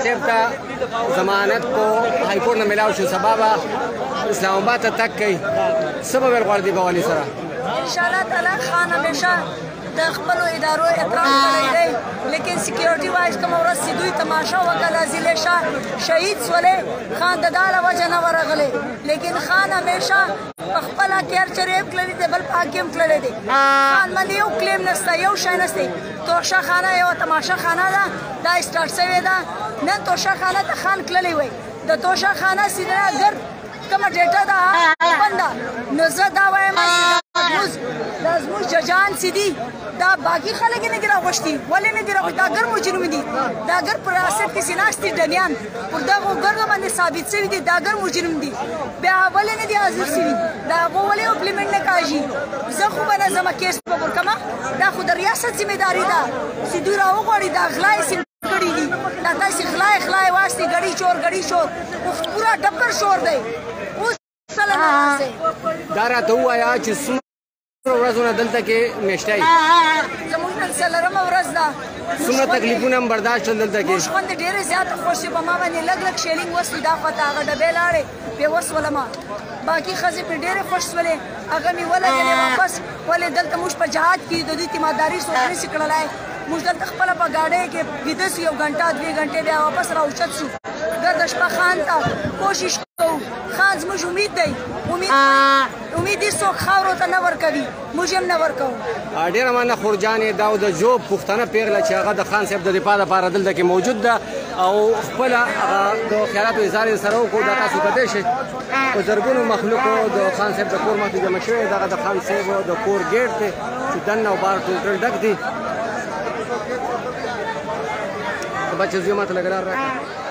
صاحب ته ضمانت په های کورټ نه ملاو شو سبا به اسلام آباد ته تګ کوي څه به ویل غواړي دې په والي سره انشاءالله تعالی خان همیشه د خپلو ادارو احترام کړی دی لیکن سکیورټي وایز کومه ورځ چې دوی تماشا وکړه ضلع شاه شهید سولې خان د دغه وجه نه ورغلی لیکن خان همیشه په خپله کیر چریب کړی دی بل په حاکم کړی دی خان باندې یو کلیم نشته یو شی نشته توشه خانه یوه تماشا خانه ده دا سټارټ شوې ده نن توشه خانه ته خان تللی وی د توشه خانه سیده ګرد کومه ډیټا ده بنده نو زه دا وایم دا زموږ ججان چې دي دا باقي خلک یې نه دي راغوښتي ولې نه دي راغوښتي دا ګر مجرم دي دا ګر په ریاست کې چې ناست دي ډمیان پر دغو ګردو باندې ثابت شوي دي دا ګر مجرم دي بیا ولې نه دي حاضر شوي دا هغو ولې امپلیمنټ نه کاږي زه خو به نظمه کیس به ورکړمه دا خو د ریاست ذمهداري ده چې دوی راوغواړي دا غلا یې کړي دي دا تاسې غلا یې واستي ګړي چور اوس پوره ډبر شور دی اوس دا راته ووایه چې څومره ورځونه دلته کې میشته یي زموږ نن څلورمه ورځ ده څومره تکلیفونه هم برداشت کړل دلته کې موږ خوندې ډېرې زیاته خوښ شي په ما باندې لږ شیلینګ وسوي دا خواته هغه ډبې لاړې بیا وسولمه باقي ښځې پرې ډېرې خوښ شولې هغه مې ولګېدې واپس ولې دلته موږ په جهاد کې د دوی تیمارداري څوک نشي کړلی موږ دلته خپله په ګاډۍ کې ویده سو 1 غنټه 2 غنټې بیا واپس راوچت شو ګرده شپه خان ته کوشش کوو خان زموږ امید دی امید هېڅوک خاورو ته نه ورکوي موږ هم نه ورکوو ډېره مننه خورجانې دا د جوب پوښتنه پیغله چې هغه د خان صاحب د دفاع لپاره دلته کې موجود ده او خپله هغه د خیالاتو اظهار یې سره وکړو دا تاسو کتلی شئ په زرګونو مخلوقو د خان صاحب د کور مخکې جمع شوی دغه د خان صاحب د کور ګیټ دی چې دننه او بار ټول ډک دي بچه زوی ماته لږ لار راکړه